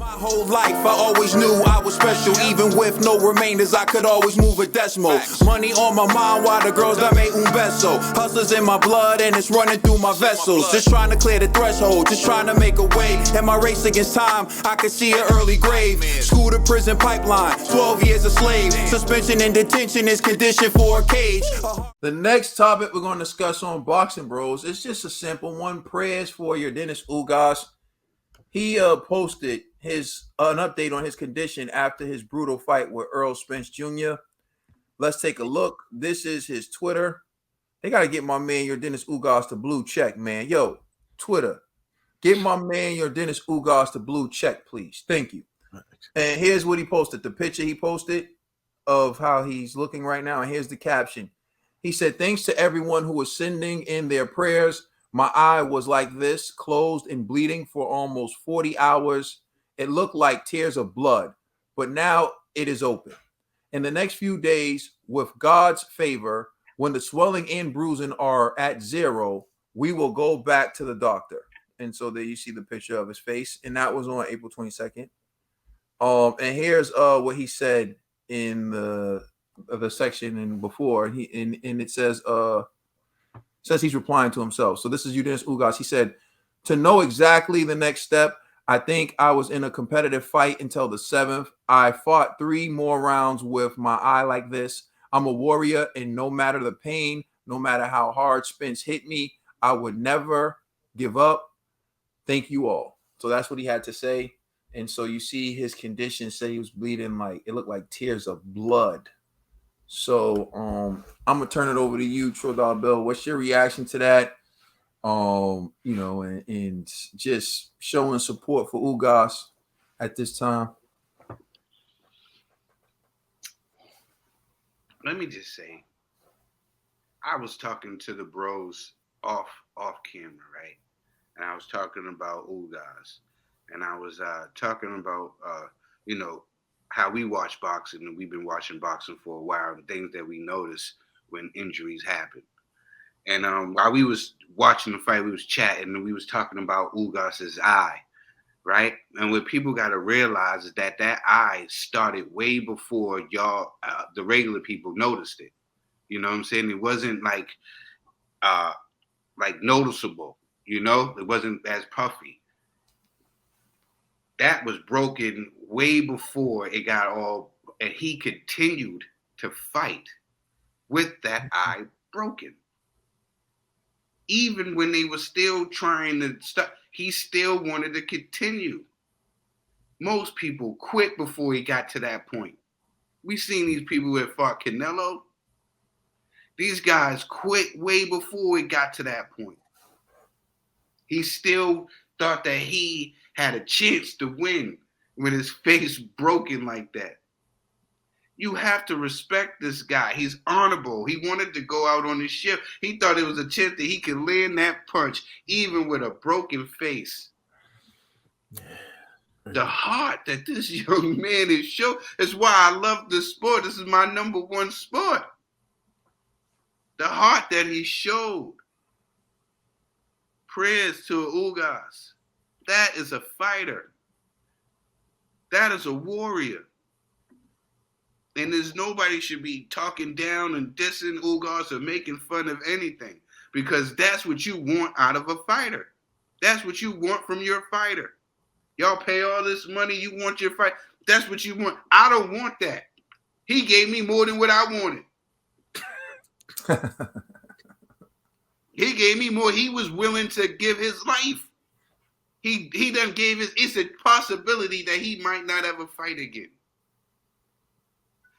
My whole life, I always knew I was special. Even with no remainders, I could always move a decimal. Money on my mind while the girls that made un beso. Hustlers in my blood and it's running through my vessels. Just trying to clear the threshold, just trying to make a way. In my race against time, I could see an early grave. School to prison pipeline, 12 years a slave. Suspension and detention is conditioned for a cage. The next topic we're going to discuss on Boxing Bros, it's just a simple one. Prayers for Yordenis Ugas. He posted an update on his condition after his brutal fight with Earl Spence Jr. Let's take a look. This is his Twitter. They got to get my man Yordenis Ugas the blue check, man. Yo, Twitter, get my man Yordenis Ugas the blue check, please. Thank you. And here's what he posted. The picture he posted of how he's looking right now. And here's the caption. He said, thanks to everyone who was sending in their prayers. My eye was like this, closed and bleeding for almost 40 hours. It looked like tears of blood, but now it is open. In the next few days, with God's favor, when the swelling and bruising are at zero, we will go back to the doctor. And so there you see the picture of his face, and that was on April 22nd. And here's what he said in the section and before. It says he's replying to himself. So this is Yordenis Ugas. He said, to know exactly the next step, I think I was in a competitive fight until the 7th. I fought 3 more rounds with my eye like this. I'm a warrior, and no matter the pain, no matter how hard Spence hit me, I would never give up. Thank you all. So that's what he had to say. And so you see his condition, say he was bleeding like, it looked like tears of blood. So I'm gonna turn it over to you, Trodal Bell. What's your reaction to that? And just showing support for Ugas at this time. Let me just say, I was talking to the bros off camera, right? And I was talking about Ugas, and I was talking about how we watch boxing, and we've been watching boxing for a while, the things that we notice when injuries happen. And while we was watching the fight, we was chatting, and we was talking about Ugas's eye, right? And what people got to realize is that eye started way before y'all, the regular people, noticed it. You know what I'm saying? It wasn't like noticeable, It wasn't as puffy. That was broken way before it got all, and he continued to fight with that eye broken. Even when they were still trying to stop, he still wanted to continue. Most people quit before he got to that point. We seen these people who had fought Canelo. These guys quit way before it got to that point. He still thought that he had a chance to win with his face broken like that. You have to respect this guy. He's honorable. He wanted to go out on his shift. He thought it was a chance that he could land that punch even with a broken face. The heart that this young man is showing is why I love this sport. This is my number one sport. The heart that he showed. Prayers to Ugas. That is a fighter. That is a warrior. And there's nobody should be talking down and dissing Ugas or making fun of anything, because that's what you want out of a fighter. That's what you want from your fighter. Y'all pay all this money, you want your fight. That's what you want. I don't want that. He gave me more than what I wanted. He gave me more. He was willing to give his life. He done gave his, it's a possibility that he might not ever fight again.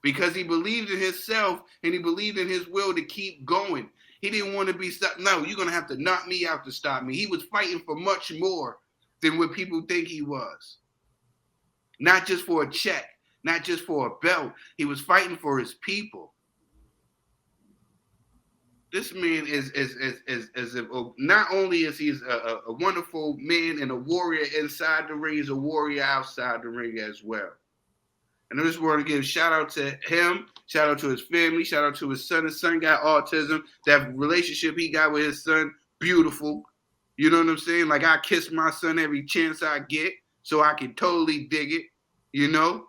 Because he believed in himself and he believed in his will to keep going. He didn't want to be stopped. No, you're going to have to knock me out to stop me. He was fighting for much more than what people think he was. Not just for a check, not just for a belt. He was fighting for his people. This man is not only is he a wonderful man and a warrior inside the ring, he's a warrior outside the ring as well. And I just want to give a shout out to him, shout out to his family, shout out to his son. His son got autism. That relationship he got with his son, beautiful. You know what I'm saying? Like, I kiss my son every chance I get. so I can totally dig it. You know,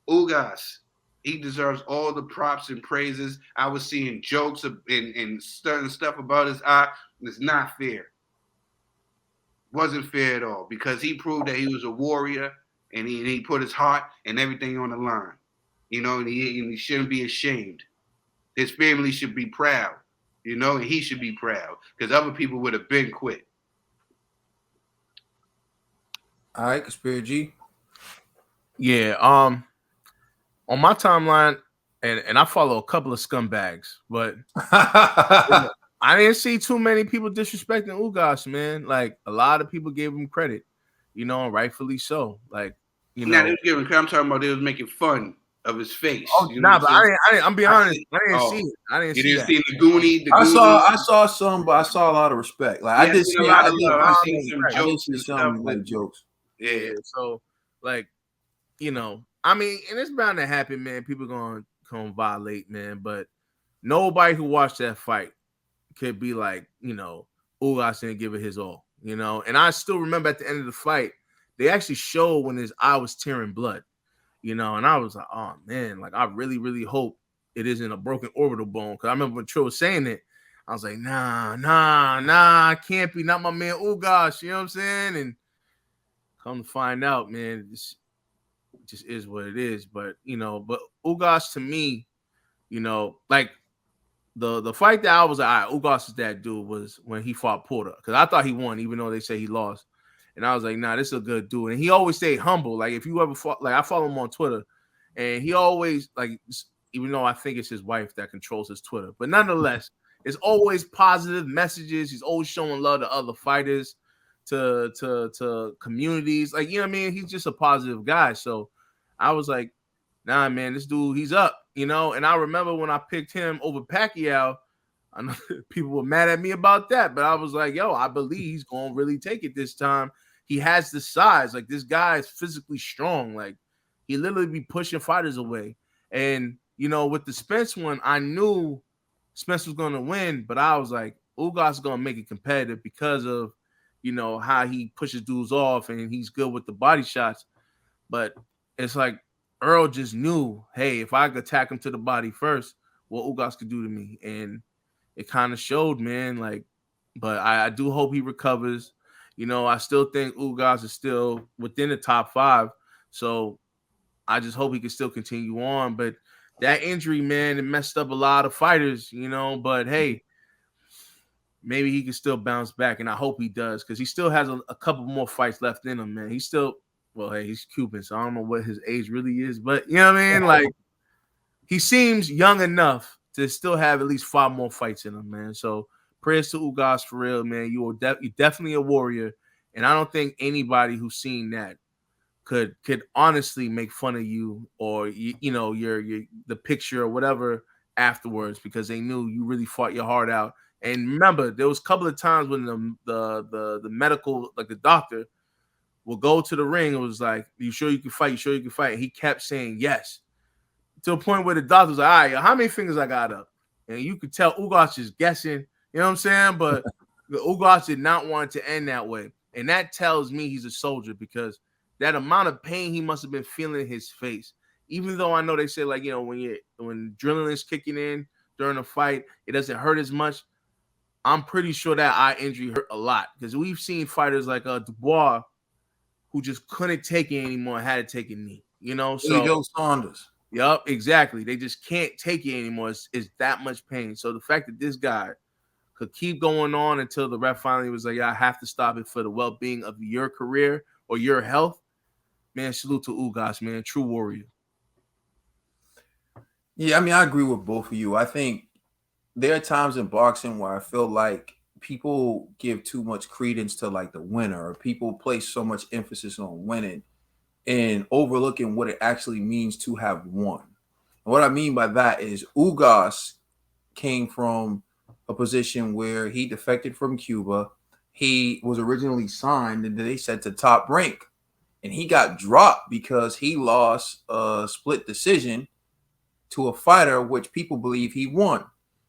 Ugas, he deserves all the props and praises. I was seeing jokes and certain stuff about his eye. It's not fair. Wasn't fair at all because he proved that he was a warrior and he put his heart and everything on the line. You know, and he shouldn't be ashamed. His family should be proud, you know, and he should be proud because other people would have been quit. All right, Conspiracy G. Yeah. On my timeline, and I follow a couple of scumbags, but I didn't see too many people disrespecting Ugas, man. Like a lot of people gave him credit, you know, and rightfully so. Like, you Now know, they was giving. I'm talking about they was making fun of his face. oh, You know nah, but what I'm saying? I'm be honest, I didn't see it. I didn't You see didn't that. see the Goonie. I saw some, but I saw a lot of respect. Like Yeah, I did seen see a lot I of did, love. I seen some I did jokes see and some stuff like with jokes. yeah. So like, you know, I mean, and it's bound to happen, man. People gonna come violate, man. But nobody who watched that fight could be like, you know, Ugas didn't give it his all, you know. And I still remember at the end of the fight, they actually showed when his eye was tearing blood, you know. And I was like, oh man, like I really, really hope it isn't a broken orbital bone. Cause I remember when Trill was saying it, I was like, nah, can't be, not my man Ugas, you know what I'm saying? And come to find out, man, this just is what it is. But you know, but Ugas to me, you know, like the fight that I was like, all right, Ugas is that dude was when he fought Porter because I thought he won, even though they say he lost. And I was like, nah, this is a good dude. And he always stayed humble. Like if you ever fought, like I follow him on Twitter, and he always like, even though I think it's his wife that controls his Twitter, but nonetheless, it's always positive messages. He's always showing love to other fighters, to communities. Like, you know what I mean? He's just a positive guy. So I was like, nah, man, this dude, he's up, you know. And I remember when I picked him over Pacquiao, I know people were mad at me about that, but I was like, yo, I believe he's gonna really take it this time. He has the size, like this guy is physically strong, like he literally be pushing fighters away. And you know, with the Spence one, I knew Spence was gonna win, but I was like, Ugas is gonna make it competitive because of, you know, how he pushes dudes off and he's good with the body shots. But it's like Earl just knew, hey, if I could attack him to the body first, what Ugas could do to me. And it kind of showed, man. Like, but I do hope he recovers. You know, I still think Ugas is still within the top 5. So I just hope he can still continue on. But that injury, man, it messed up a lot of fighters, you know. But hey, maybe he can still bounce back. And I hope he does because he still has a couple more fights left in him, man. He's still, well, hey, he's Cuban, so I don't know what his age really is. But, you know what I mean? Like, he seems young enough to still have at least 5 more fights in him, man. So prayers to Ugas for real, man. You're definitely a warrior, and I don't think anybody who's seen that could honestly make fun of you or you know your the picture or whatever afterwards because they knew you really fought your heart out. And remember, there was a couple of times when the medical, like the doctor, will go to the ring and was like, "You sure you can fight? You sure you can fight?" And he kept saying yes. To a point where the doctor was like, all right, how many fingers I got up? And you could tell Ugas is guessing, you know what I'm saying? But Ugas did not want it to end that way. And that tells me he's a soldier because that amount of pain he must have been feeling in his face. Even though I know they say, like, you know, when adrenaline's kicking in during a fight, it doesn't hurt as much. I'm pretty sure that eye injury hurt a lot because we've seen fighters like Dubois who just couldn't take it anymore and had to take a knee, you know? So Joe Saunders. Yep, exactly. They just can't take it anymore. It's that much pain. So the fact that this guy could keep going on until the ref finally was like, yeah, I have to stop it for the well-being of your career or your health, man, salute to Ugas, man. True warrior. Yeah, I mean, I agree with both of you. I think there are times in boxing where I feel like people give too much credence to like the winner, or people place so much emphasis on winning and overlooking what it actually means to have won. And what I mean by that is Ugas came from a position where he defected from Cuba. He was originally signed and they said to Top Rank. And he got dropped because he lost a split decision to a fighter which people believe he won.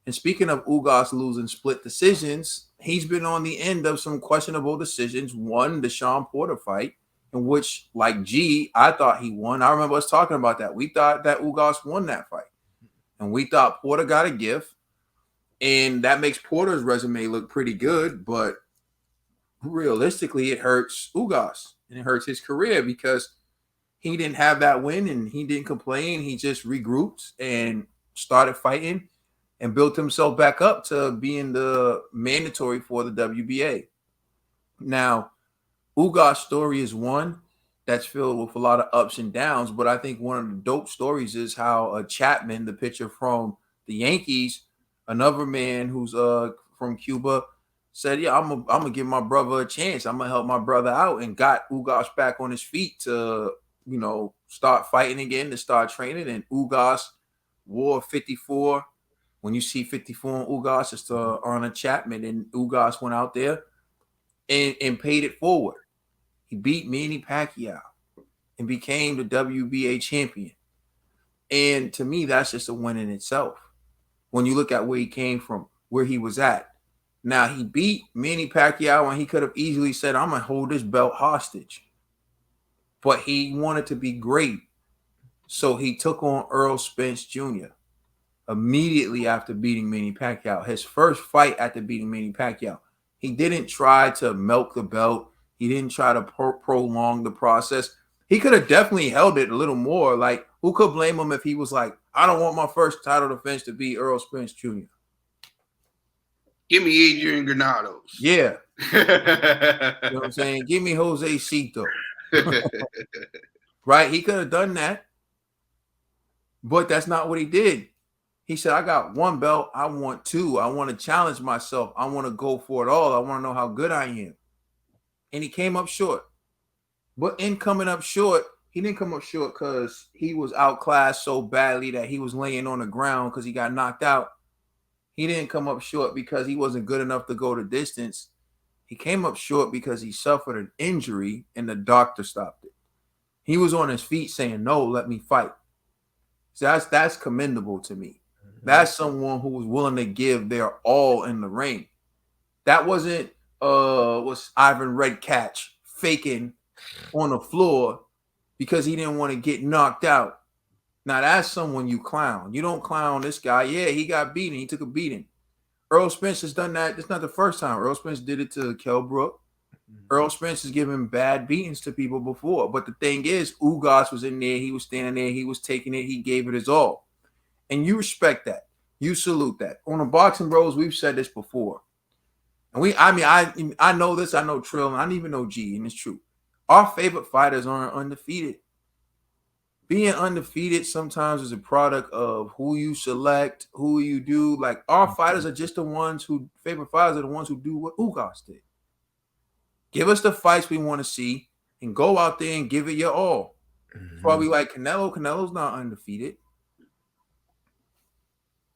And speaking of Ugas losing split decisions, he's been on the end of some questionable decisions. One, the Sean Porter fight, in which, like G, I thought he won. I remember us talking about that. We thought that Ugas won that fight. And we thought Porter got a gift. And that makes Porter's resume look pretty good. But realistically, it hurts Ugas. And it hurts his career because he didn't have that win and he didn't complain. He just regrouped and started fighting and built himself back up to being the mandatory for the WBA. Now, Ugas' story is one that's filled with a lot of ups and downs, but I think one of the dope stories is how Chapman, the pitcher from the Yankees, another man who's from Cuba, said, "Yeah, I'm gonna give my brother a chance. I'm gonna help my brother out," and got Ugas back on his feet to, start fighting again, to start training. And Ugas wore 54. When you see 54 on Ugas, it's to honor Chapman, and Ugas went out there and paid it forward. He beat Manny Pacquiao and became the WBA champion. And to me, that's just a win in itself. When you look at where he came from, where he was at. Now, he beat Manny Pacquiao and he could have easily said, "I'm going to hold this belt hostage." But he wanted to be great. So he took on Earl Spence Jr. immediately after beating Manny Pacquiao. His first fight after beating Manny Pacquiao. He didn't try to milk the belt. He didn't try to prolong the process. He could have definitely held it a little more. Like, who could blame him if he was like, "I don't want my first title defense to be Earl Spence Jr." Give me Adrian Granados. Yeah. You know what I'm saying? Give me Jose Cito. Right? He could have done that. But that's not what he did. He said, "I got one belt. I want two. I want to challenge myself. I want to go for it all. I want to know how good I am." And he came up short. But in coming up short, he didn't come up short because he was outclassed so badly that he was laying on the ground because he got knocked out. He didn't come up short because he wasn't good enough to go the distance. He came up short because he suffered an injury and the doctor stopped it. He was on his feet saying, "No, let me fight." So that's commendable to me. That's someone who was willing to give their all in the ring. That wasn't was Ivan Redkach faking on the floor because he didn't want to get knocked out. Now that's someone you clown. You don't clown this guy. Yeah, he got beaten. He took a beating. Earl Spence has done that. It's not the first time. Earl Spence did it to Kell Brook. Earl Spence has given bad beatings to people before. But the thing is, Ugas was in there. He was standing there. He was taking it. He gave it his all. And you respect that. You salute that. On the Boxing Bros, we've said this before. And I know this. I know Trill. And I don't even know G. And it's true. Our favorite fighters aren't undefeated. Being undefeated sometimes is a product of who you select, who you do. Like, our fighters are just the ones who, favorite fighters are the ones who do what Ugas did. Give us the fights we want to see and go out there and give it your all. That's why we like Canelo. Canelo's not undefeated.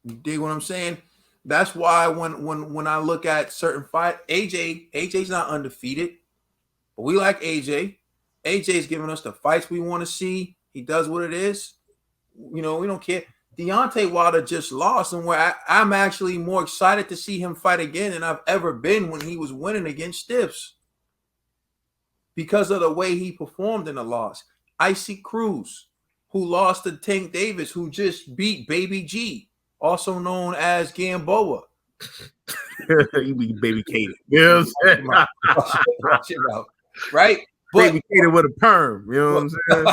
You dig what I'm saying? That's why when I look at certain fight, AJ's not undefeated, but we like AJ. AJ's giving us the fights we want to see. He does what it is. We don't care. Deontay Wilder just lost, and I'm actually more excited to see him fight again than I've ever been when he was winning against Stiffs because of the way he performed in the loss. Icy Cruz, who lost to Tank Davis, who just beat Baby G, also known as Gamboa. You be Baby Katie. You know what I'm saying? Watch it out. Right? Baby Katie with a perm. You know what I'm saying?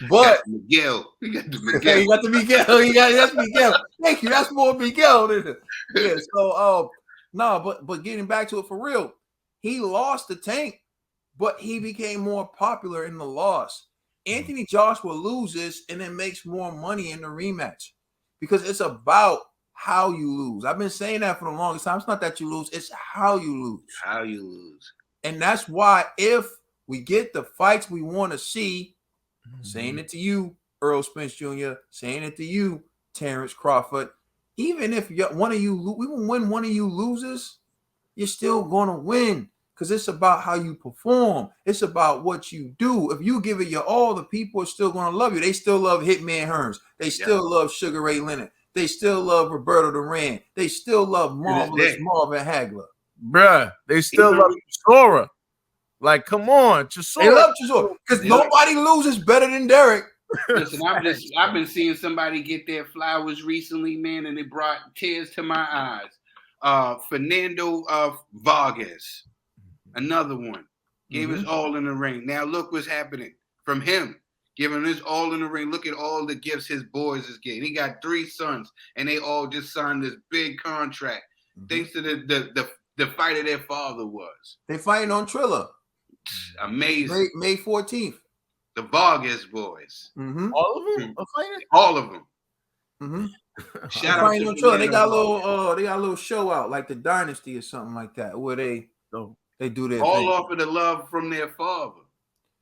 But Miguel. You got the Miguel. You got the Miguel. That's Miguel. Thank you. That's more Miguel than it. Yeah. So but getting back to it for real, he lost the Tank, but he became more popular in the loss. Anthony Joshua loses and then makes more money in the rematch because it's about how you lose. I've been saying that for the longest time. It's not that you lose, it's how you lose. How you lose. And that's why if we get the fights we want to see, saying it to you, Earl Spence Jr., saying it to you, Terrence Crawford, even if one of you loses, you're still going to win because it's about how you perform. It's about what you do. If you give it your all, the people are still going to love you. They still love Hitman Hearns. They still love Sugar Ray Leonard. They still love Roberto Duran. They still love Marvelous Marvin Hagler. Bruh, they still love Sora. Like, come on, They love Chisora because nobody loses better than Derek. Listen, I've been seeing somebody get their flowers recently, man, and it brought tears to my eyes. Fernando Vargas, another one, gave us all in the ring. Now look what's happening from him, giving us all in the ring. Look at all the gifts his boys is getting. He got 3 sons, and they all just signed this big contract thanks to the fighter their father was. They fighting on Triller. Amazing. May 14th. The Vargas boys. All of them are fighting. All of them. Shout out to on Triller. They got a little show out like the Dynasty or something like that, where they do their all thing. off of the love from their father,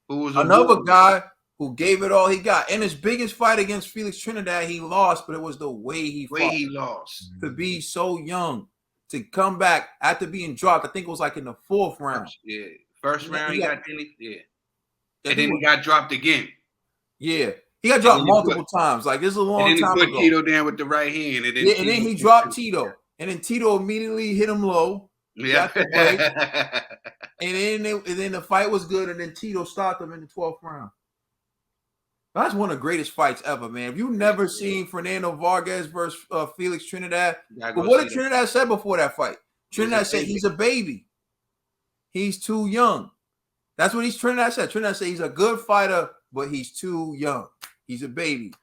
who was another guy who gave it all he got. In his biggest fight against Felix Trinidad, he lost, but it was the way he fought. He lost. To be so young, to come back after being dropped. I think it was like in the 4th round. First round he got and then he got dropped again. Yeah. He got dropped multiple times. Like, this is a long time ago. And then he put Tito down with the right hand. And then he dropped Tito. And then Tito immediately hit him low. Yeah. And then the fight was good. And then Tito stopped him in the 12th round. That's one of the greatest fights ever, man. If you've never seen Fernando Vargas versus Felix Trinidad, but what did Trinidad say before that fight? Trinidad said he's a baby. He's too young. That's what Trinidad said. Trinidad said he's a good fighter, but he's too young. He's a baby.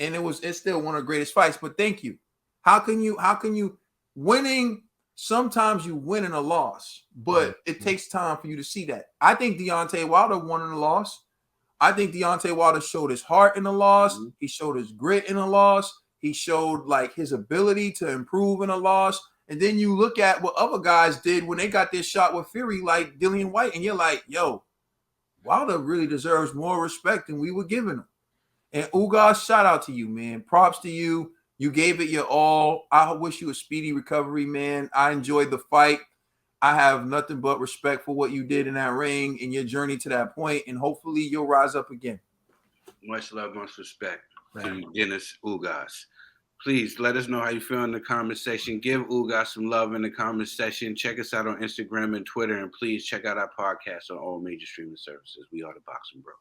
And it's still one of the greatest fights. But thank you. How can you winning? Sometimes you win in a loss, but it takes time for you to see that. I think Deontay Wilder won in a loss. I think Deontay Wilder showed his heart in the loss. He showed his grit in a loss. He showed like his ability to improve in a loss. And then you look at what other guys did when they got this shot with Fury, like Dillian White, and you're like, yo, Wilder really deserves more respect than we were giving him. And Ugas, shout out to you, man. Props to you. You gave it your all. I wish you a speedy recovery, man. I enjoyed the fight. I have nothing but respect for what you did in that ring and your journey to that point, and hopefully you'll rise up again. Much love, much respect to Yordenis Ugas. Please let us know how you feel in the comment section. Give Ugas some love in the comment section. Check us out on Instagram and Twitter, and please check out our podcast on all major streaming services. We are the Boxing Bros.